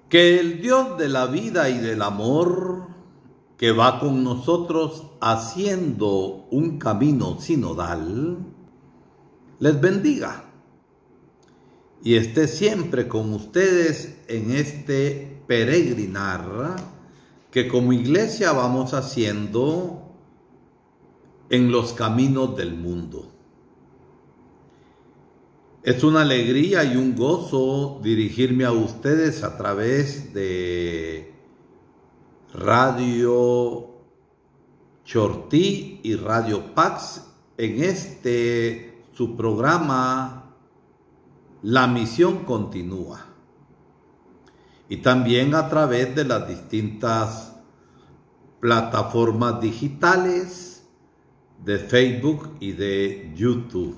Que el Dios de la vida y del amor, que va con nosotros haciendo un camino sinodal, les bendiga y esté siempre con ustedes en este peregrinar que como iglesia vamos haciendo en los caminos del mundo. Es una alegría y un gozo dirigirme a ustedes a través de Radio Chortí y Radio Pax en su programa La Misión Continúa, y también a través de las distintas plataformas digitales de Facebook y de YouTube.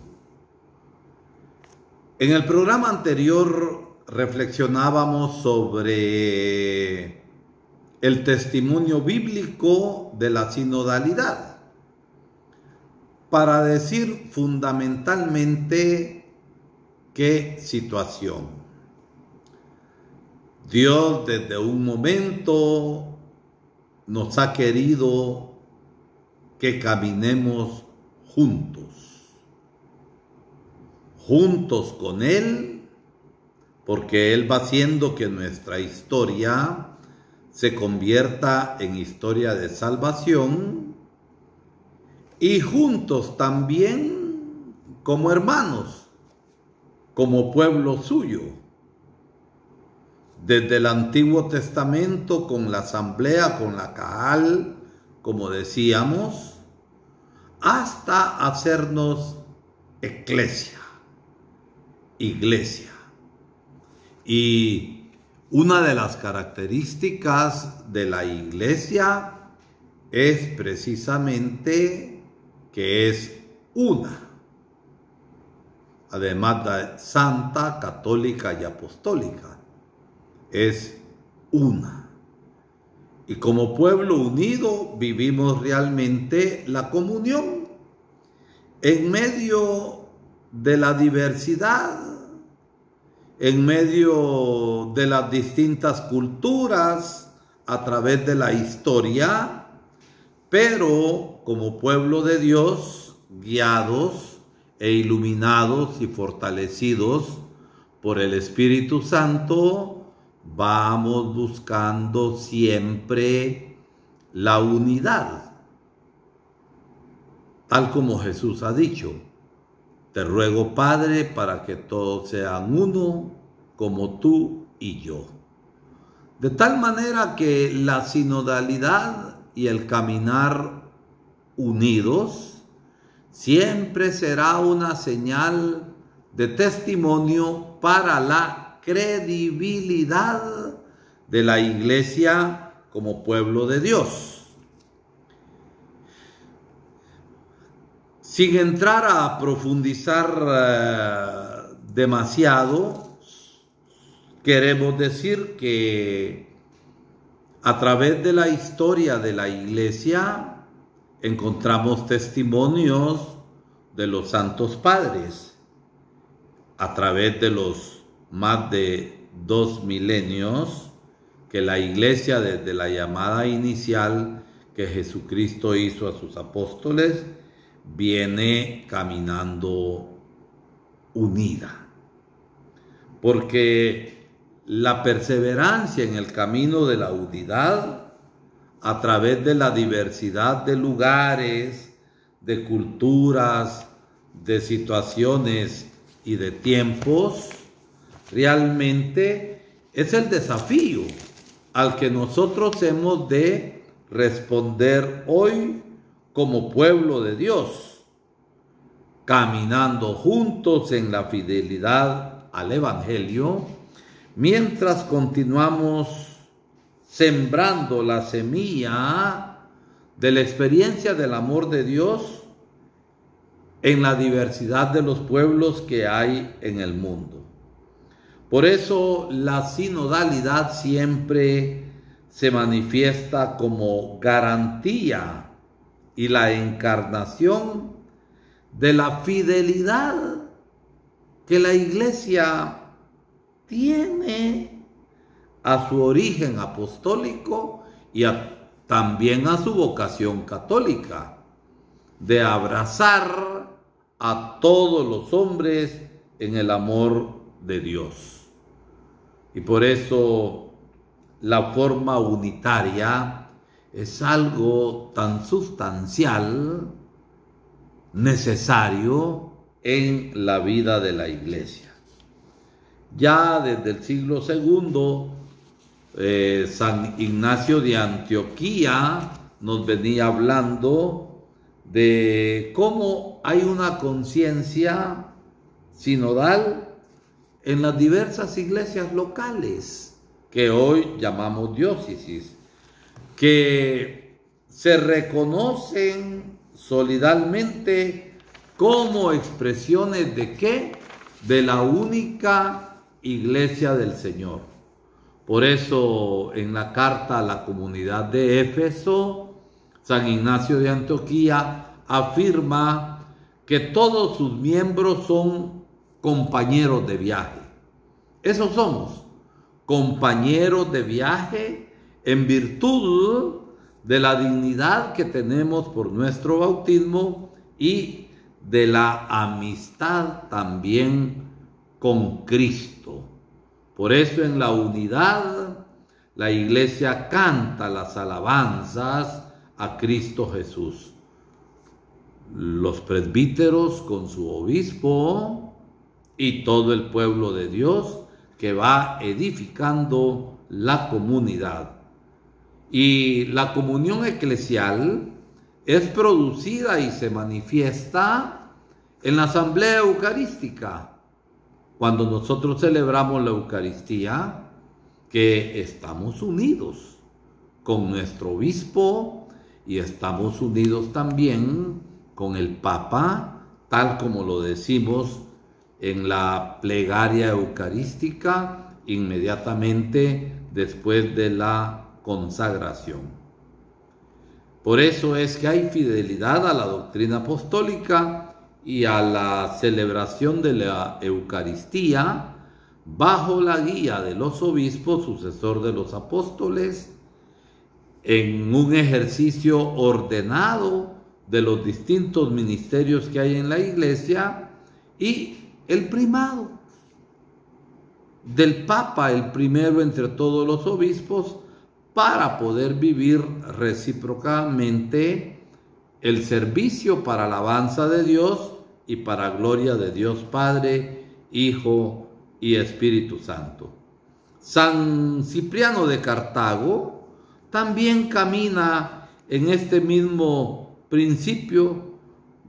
En el programa anterior reflexionábamos sobre el testimonio bíblico de la sinodalidad, para decir fundamentalmente qué situación. Dios desde un momento nos ha querido que caminemos juntos con Él, porque Él va haciendo que nuestra historia se convierta en historia de salvación, y juntos también como hermanos, como pueblo suyo, desde el Antiguo Testamento con la asamblea, con la Kahal, como decíamos, hasta hacernos iglesia. Y una de las características de la iglesia es precisamente que es una, además de santa, católica y apostólica, es una. Y como pueblo unido vivimos realmente la comunión en medio de la diversidad, en medio de las distintas culturas, a través de la historia, pero como pueblo de Dios, guiados e iluminados y fortalecidos por el Espíritu Santo, vamos buscando siempre la unidad. Tal como Jesús ha dicho: te ruego, Padre, para que todos sean uno, como tú y yo. De tal manera que la sinodalidad y el caminar unidos siempre será una señal de testimonio para la credibilidad de la iglesia como pueblo de Dios. Sin entrar a profundizar demasiado, queremos decir que a través de la historia de la iglesia encontramos testimonios de los santos padres. A través de los más de 2 milenios que la iglesia, desde la llamada inicial que Jesucristo hizo a sus apóstoles, viene caminando unida, porque la perseverancia en el camino de la unidad, a través de la diversidad de lugares, de culturas, de situaciones y de tiempos, realmente es el desafío al que nosotros hemos de responder hoy como pueblo de Dios, caminando juntos en la fidelidad al Evangelio, mientras continuamos sembrando la semilla de la experiencia del amor de Dios en la diversidad de los pueblos que hay en el mundo. Por eso la sinodalidad siempre se manifiesta como garantía y la encarnación de la fidelidad que la iglesia tiene a su origen apostólico y también a su vocación católica, de abrazar a todos los hombres en el amor de Dios. Y por eso la forma unitaria es algo tan sustancial, necesario en la vida de la Iglesia. Ya desde el siglo II, San Ignacio de Antioquía nos venía hablando de cómo hay una conciencia sinodal en las diversas iglesias locales que hoy llamamos diócesis, que se reconocen solidarmente como expresiones ¿de qué? De la única iglesia del Señor. Por eso en la carta a la comunidad de Éfeso, San Ignacio de Antioquía afirma que todos sus miembros son compañeros de viaje. Esos somos, compañeros de viaje en virtud de la dignidad que tenemos por nuestro bautismo y de la amistad también con Cristo. Por eso en la unidad la Iglesia canta las alabanzas a Cristo Jesús. Los presbíteros con su obispo y todo el pueblo de Dios que va edificando la comunidad. Y la comunión eclesial es producida y se manifiesta en la asamblea eucarística. Cuando nosotros celebramos la Eucaristía, que estamos unidos con nuestro obispo y estamos unidos también con el Papa, tal como lo decimos en la plegaria eucarística inmediatamente después de la consagración. Por eso es que hay fidelidad a la doctrina apostólica y a la celebración de la Eucaristía bajo la guía de los obispos, sucesor de los apóstoles, en un ejercicio ordenado de los distintos ministerios que hay en la Iglesia y el primado del Papa, el primero entre todos los obispos, para poder vivir recíprocamente el servicio para alabanza de Dios y para gloria de Dios Padre, Hijo y Espíritu Santo. San Cipriano de Cartago también camina en este mismo principio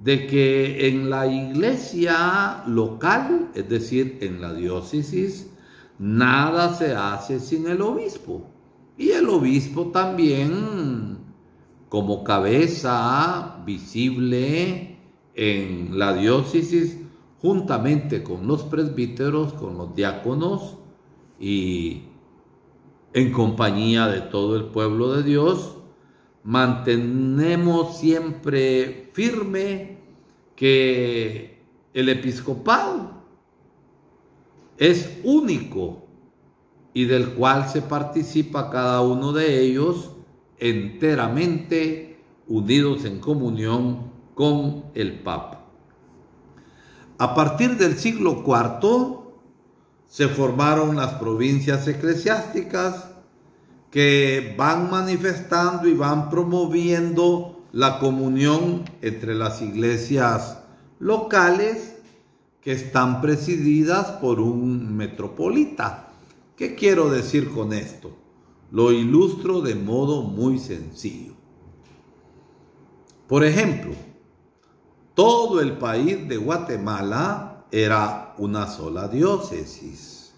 de que en la iglesia local, es decir, en la diócesis, nada se hace sin el obispo. Y el obispo también, como cabeza visible en la diócesis, juntamente con los presbíteros, con los diáconos y en compañía de todo el pueblo de Dios, mantenemos siempre firme que el episcopado es único y del cual se participa cada uno de ellos enteramente unidos en comunión con el Papa. A partir del siglo IV se formaron las provincias eclesiásticas que van manifestando y van promoviendo la comunión entre las iglesias locales que están presididas por un metropolita. ¿Qué quiero decir con esto? Lo ilustro de modo muy sencillo. Por ejemplo, todo el país de Guatemala era una sola diócesis.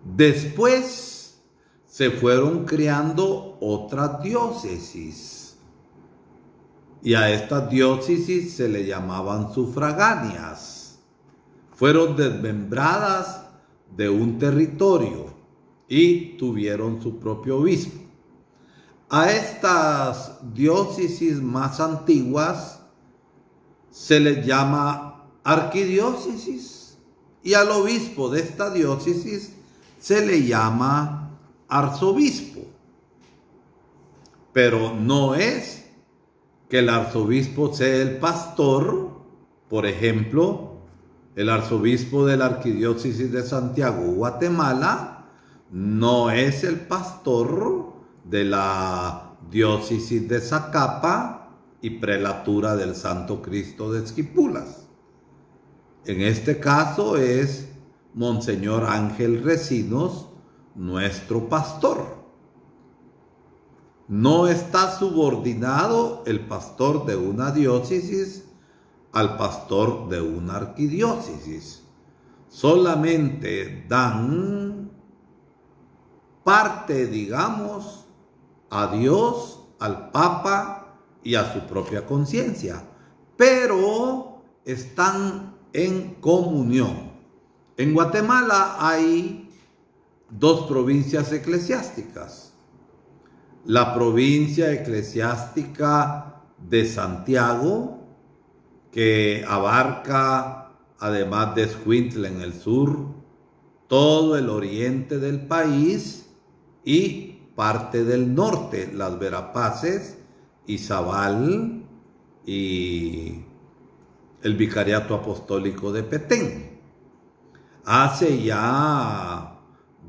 Después se fueron creando otras diócesis y a estas diócesis se le llamaban sufragáneas. Fueron desmembradas de un territorio y tuvieron su propio obispo. A estas diócesis más antiguas se les llama arquidiócesis y al obispo de esta diócesis se le llama arzobispo. Pero no es que el arzobispo sea el pastor. Por ejemplo, el arzobispo de la Arquidiócesis de Santiago, Guatemala, no es el pastor de la diócesis de Zacapa y prelatura del Santo Cristo de Esquipulas. En este caso es Monseñor Ángel Recinos, nuestro pastor. No está subordinado el pastor de una diócesis al pastor de una arquidiócesis. Solamente dan parte, digamos, a Dios, al Papa y a su propia conciencia, pero están en comunión. En Guatemala hay dos provincias eclesiásticas. La provincia eclesiástica de Santiago, que abarca, además de Escuintla en el sur, todo el oriente del país y parte del norte, las Verapaces, Izabal y el Vicariato Apostólico de Petén. Hace ya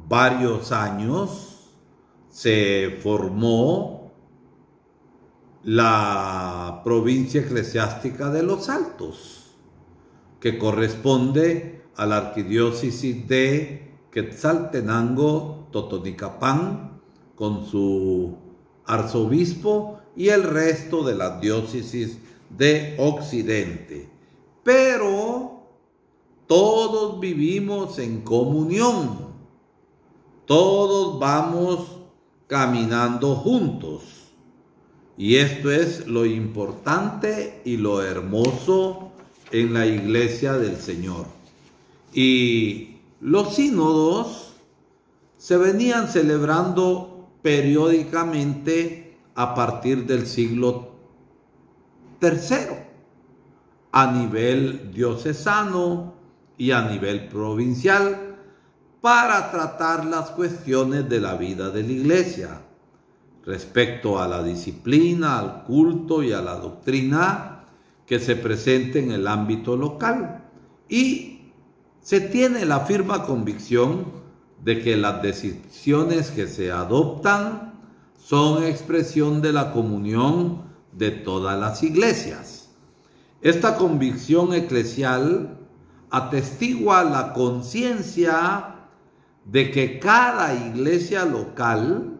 varios años se formó la provincia eclesiástica de Los Altos, que corresponde a la arquidiócesis de Quetzaltenango, Totonicapán, con su arzobispo y el resto de las diócesis de Occidente. Pero todos vivimos en comunión, todos vamos caminando juntos. Y esto es lo importante y lo hermoso en la iglesia del Señor. Y los sínodos se venían celebrando periódicamente a partir del siglo III, a nivel diocesano y a nivel provincial, para tratar las cuestiones de la vida de la iglesia, respecto a la disciplina, al culto y a la doctrina que se presente en el ámbito local. Y se tiene la firme convicción de que las decisiones que se adoptan son expresión de la comunión de todas las iglesias. Esta convicción eclesial atestigua la conciencia de que cada iglesia local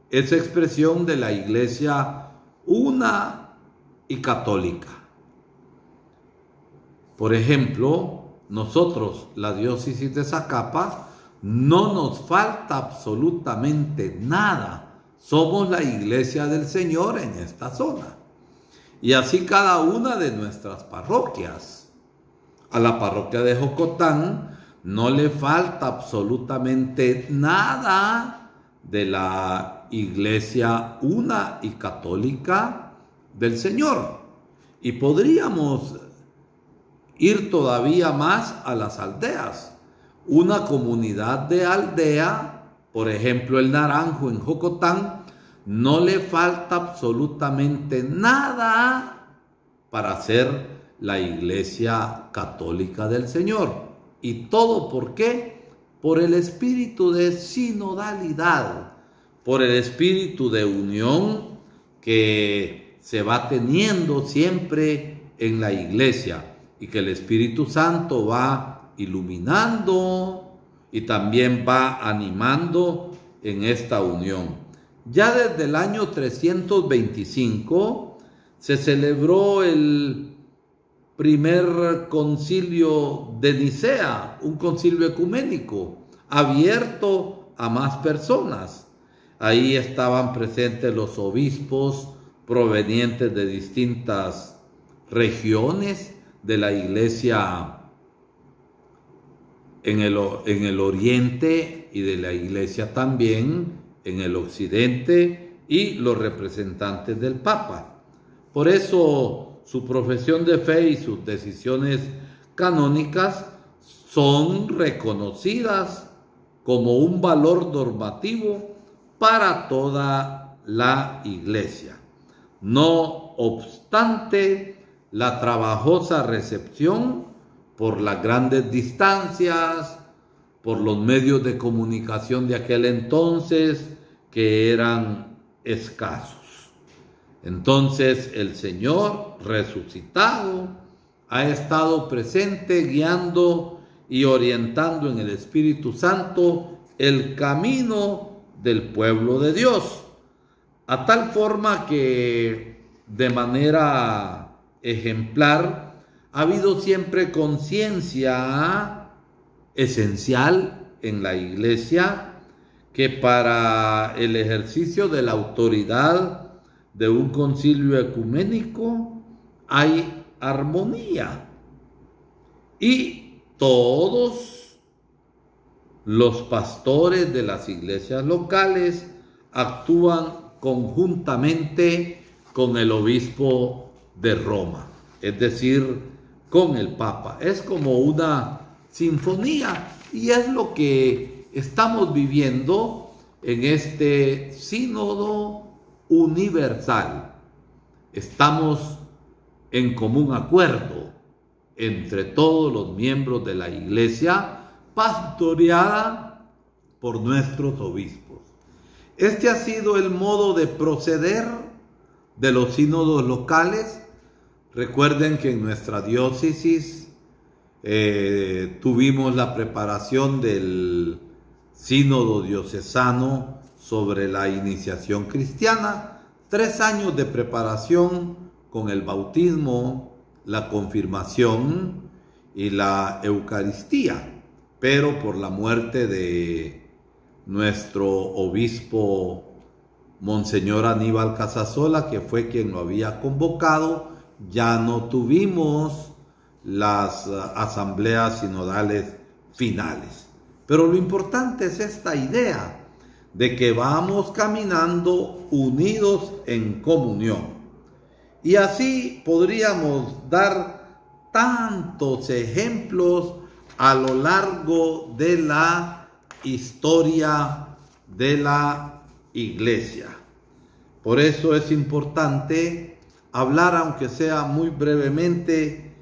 es expresión de la iglesia una y católica. Por ejemplo, nosotros, la diócesis de Zacapa, no nos falta absolutamente nada. Somos la iglesia del Señor en esta zona. Y así cada una de nuestras parroquias. A la parroquia de Jocotán no le falta absolutamente nada de la iglesia una y católica del Señor. Y podríamos ir todavía más a las aldeas. Una comunidad de aldea, por ejemplo el Naranjo en Jocotán, no le falta absolutamente nada para ser la iglesia católica del Señor. ¿Y todo por qué? Por el espíritu de sinodalidad, por el espíritu de unión que se va teniendo siempre en la iglesia y que el Espíritu Santo va iluminando y también va animando en esta unión. Ya desde el año 325 se celebró el primer concilio de Nicea, un concilio ecuménico abierto a más personas. Ahí estaban presentes los obispos provenientes de distintas regiones de la iglesia en el oriente y de la iglesia también en el occidente y los representantes del Papa. Por eso su profesión de fe y sus decisiones canónicas son reconocidas como un valor normativo para toda la iglesia. No obstante, la trabajosa recepción por las grandes distancias, por los medios de comunicación de aquel entonces, que eran escasos. Entonces el Señor resucitado ha estado presente, guiando y orientando en el Espíritu Santo el camino del pueblo de Dios, a tal forma que de manera ejemplar ha habido siempre conciencia esencial en la iglesia que para el ejercicio de la autoridad de un concilio ecuménico hay armonía y todos los pastores de las iglesias locales actúan conjuntamente con el obispo de Roma, es decir, con el Papa. Es como una sinfonía y es lo que estamos viviendo en este sínodo universal. Estamos en común acuerdo entre todos los miembros de la iglesia, pastoreada por nuestros obispos. Este ha sido el modo de proceder de los sínodos locales. Recuerden que en nuestra diócesis tuvimos la preparación del sínodo diocesano sobre la iniciación cristiana, 3 años de preparación con el bautismo, la confirmación y la Eucaristía, pero por la muerte de nuestro obispo Monseñor Aníbal Casasola, que fue quien lo había convocado, ya no tuvimos las asambleas sinodales finales. Pero lo importante es esta idea de que vamos caminando unidos en comunión. Y así podríamos dar tantos ejemplos a lo largo de la historia de la iglesia. Por eso es importante hablar, aunque sea muy brevemente,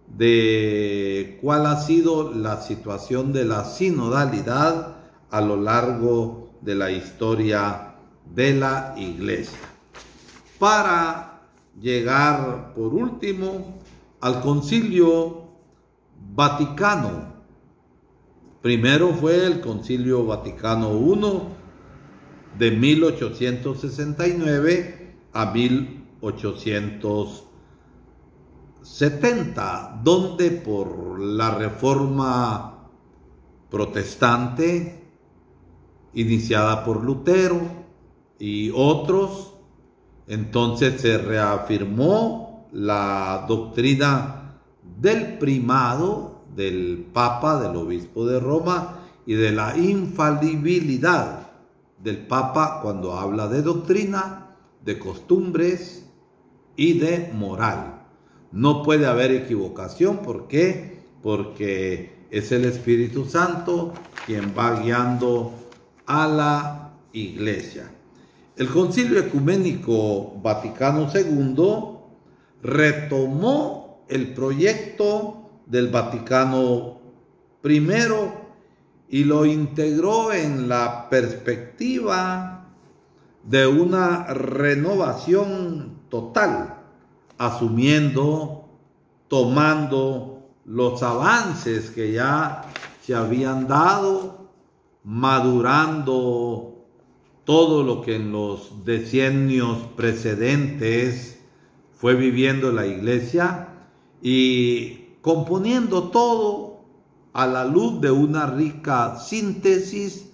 de cuál ha sido la situación de la sinodalidad a lo largo de la historia de la iglesia, para llegar por último al Concilio Vaticano. Primero fue el Concilio Vaticano I de 1869 a 1870, donde por la reforma protestante iniciada por Lutero y otros, entonces se reafirmó la doctrina del primado del Papa, del obispo de Roma, y de la infalibilidad del Papa cuando habla de doctrina, de costumbres y de moral. No puede haber equivocación. ¿Por qué? Porque es el Espíritu Santo quien va guiando a la iglesia. El Concilio Ecuménico Vaticano II retomó el proyecto del Vaticano I y lo integró en la perspectiva de una renovación total, asumiendo, tomando los avances que ya se habían dado, madurando todo lo que en los decenios precedentes fue viviendo la iglesia y componiendo todo a la luz de una rica síntesis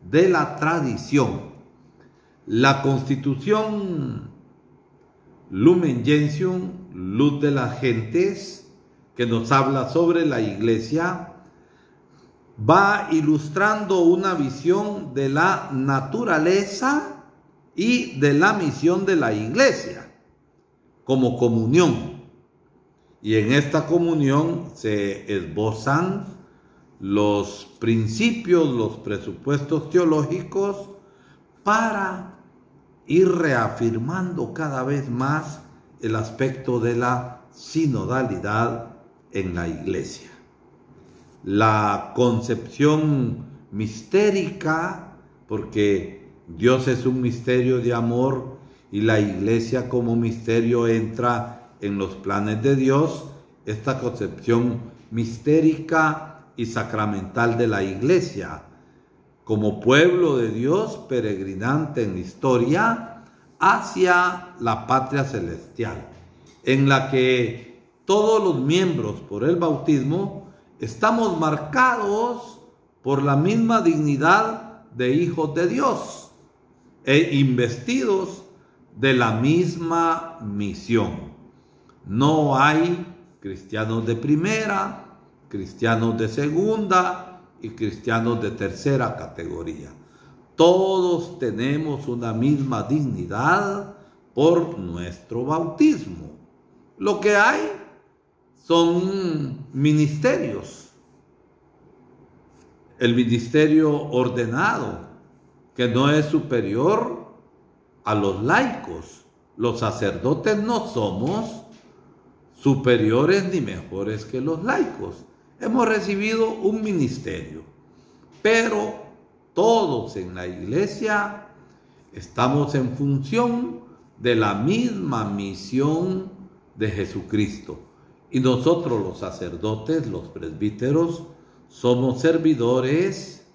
de la tradición. La Constitución Lumen Gentium, Luz de las Gentes, que nos habla sobre la iglesia, va ilustrando una visión de la naturaleza y de la misión de la iglesia como comunión. Y en esta comunión se esbozan los principios, los presupuestos teológicos para ir reafirmando cada vez más el aspecto de la sinodalidad en la iglesia. La concepción mistérica, porque Dios es un misterio de amor y la iglesia como misterio entra en los planes de Dios, esta concepción mistérica y sacramental de la iglesia, como pueblo de Dios peregrinante en la historia hacia la patria celestial, en la que todos los miembros por el bautismo estamos marcados por la misma dignidad de hijos de Dios e investidos de la misma misión. No hay cristianos de primera, cristianos de segunda y cristianos de tercera categoría. Todos tenemos una misma dignidad por nuestro bautismo. Lo que hay son ministerios. El ministerio ordenado, que no es superior a los laicos. Los sacerdotes no somos superiores ni mejores que los laicos. Hemos recibido un ministerio, pero todos en la iglesia estamos en función de la misma misión de Jesucristo. Y nosotros los sacerdotes, los presbíteros, somos servidores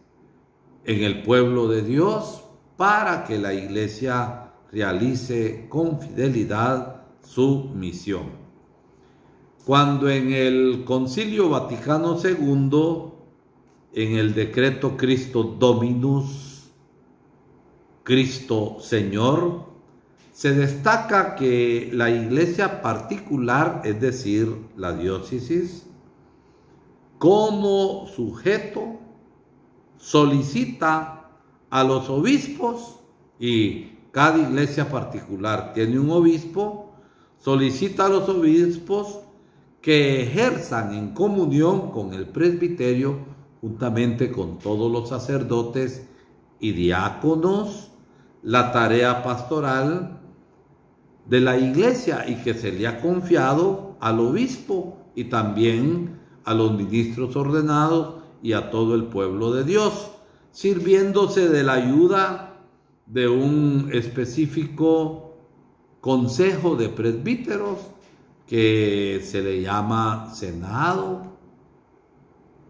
en el pueblo de Dios para que la iglesia realice con fidelidad su misión. Cuando en el Concilio Vaticano II, en el decreto Christo Dominus, Cristo Señor, se destaca que la iglesia particular, es decir, la diócesis, como sujeto, solicita a los obispos, y cada iglesia particular tiene un obispo, solicita a los obispos que ejerzan en comunión con el presbiterio, juntamente con todos los sacerdotes y diáconos, la tarea pastoral de la iglesia y que se le ha confiado al obispo y también a los ministros ordenados y a todo el pueblo de Dios, sirviéndose de la ayuda de un específico consejo de presbíteros que se le llama Senado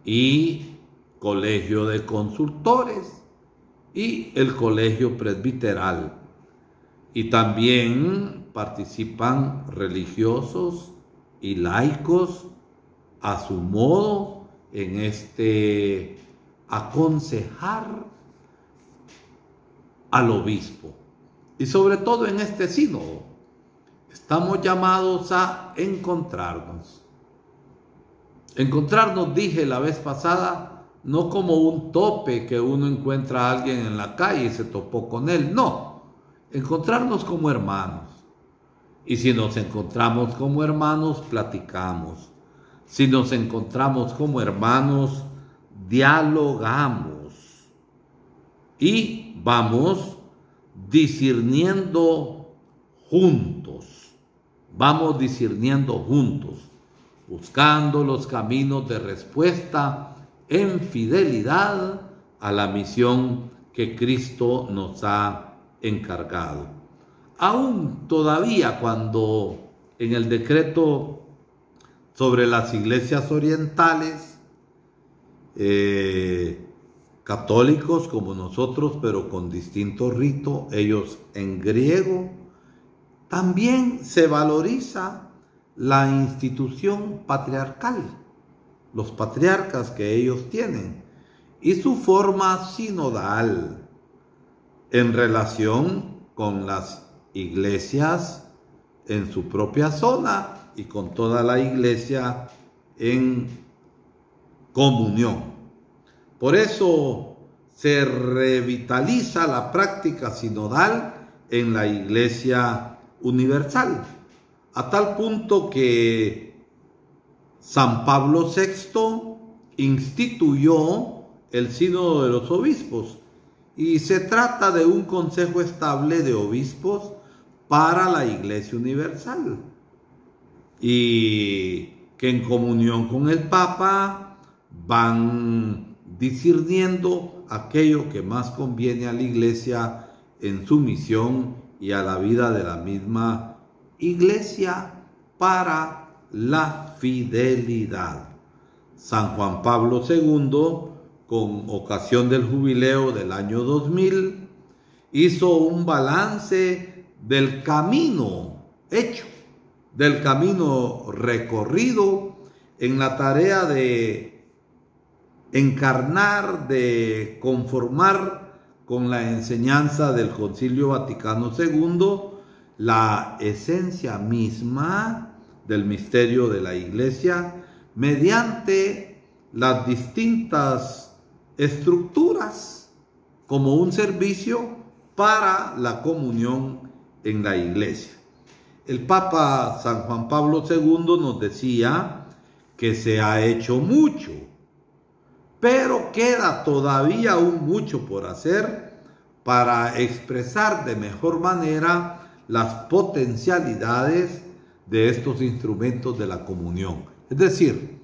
y Colegio de Consultores y el Colegio Presbiteral. Y también participan religiosos y laicos a su modo en este aconsejar al obispo. Y sobre todo en este sínodo, estamos llamados a encontrarnos. Encontrarnos, dije la vez pasada, no como un tope que uno encuentra a alguien en la calle y se topó con él, no. Encontrarnos como hermanos. Y si nos encontramos como hermanos, platicamos. Si nos encontramos como hermanos, dialogamos. Y vamos discerniendo juntos. Vamos discerniendo juntos, buscando los caminos de respuesta en fidelidad a la misión que Cristo nos ha encargado. Aún todavía cuando en el decreto sobre las iglesias orientales, católicos como nosotros, pero con distinto rito, ellos en griego, también se valoriza la institución patriarcal, los patriarcas que ellos tienen, y su forma sinodal en relación con las iglesias en su propia zona y con toda la iglesia en comunión. Por eso se revitaliza la práctica sinodal en la iglesia universal, a tal punto que San Pablo VI instituyó el Sínodo de los Obispos, y se trata de un consejo estable de obispos para la Iglesia Universal, y que en comunión con el Papa van discerniendo aquello que más conviene a la Iglesia en su misión y a la vida de la misma Iglesia para la fidelidad. San Juan Pablo II, con ocasión del jubileo del año 2000, hizo un balance del camino hecho, del camino recorrido en la tarea de encarnar, de conformar con la enseñanza del Concilio Vaticano II la esencia misma del misterio de la Iglesia mediante las distintas estructuras como un servicio para la comunión en la Iglesia. El Papa San Juan Pablo II nos decía que se ha hecho mucho, pero queda todavía aún mucho por hacer para expresar de mejor manera las potencialidades de estos instrumentos de la comunión. Es decir,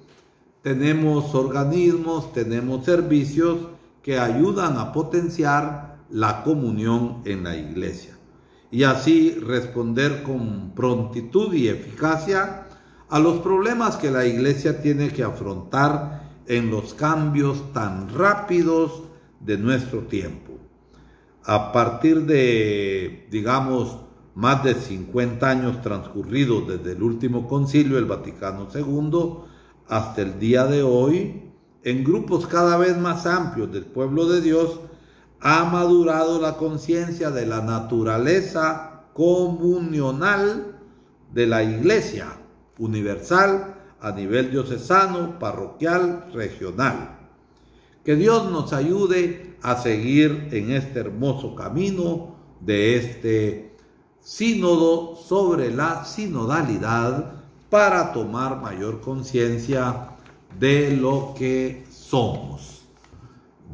tenemos organismos, tenemos servicios que ayudan a potenciar la comunión en la Iglesia y así responder con prontitud y eficacia a los problemas que la Iglesia tiene que afrontar en los cambios tan rápidos de nuestro tiempo. A partir de, digamos, más de 50 años transcurridos desde el último concilio, el Vaticano II, hasta el día de hoy, en grupos cada vez más amplios del pueblo de Dios, ha madurado la conciencia de la naturaleza comunional de la Iglesia universal a nivel diocesano, parroquial, regional. Que Dios nos ayude a seguir en este hermoso camino de este sínodo sobre la sinodalidad para tomar mayor conciencia de lo que somos.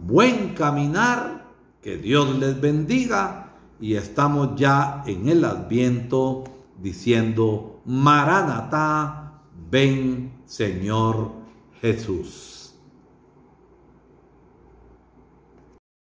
Buen caminar, que Dios les bendiga, y estamos ya en el Adviento diciendo: Maranatá, ven Señor Jesús.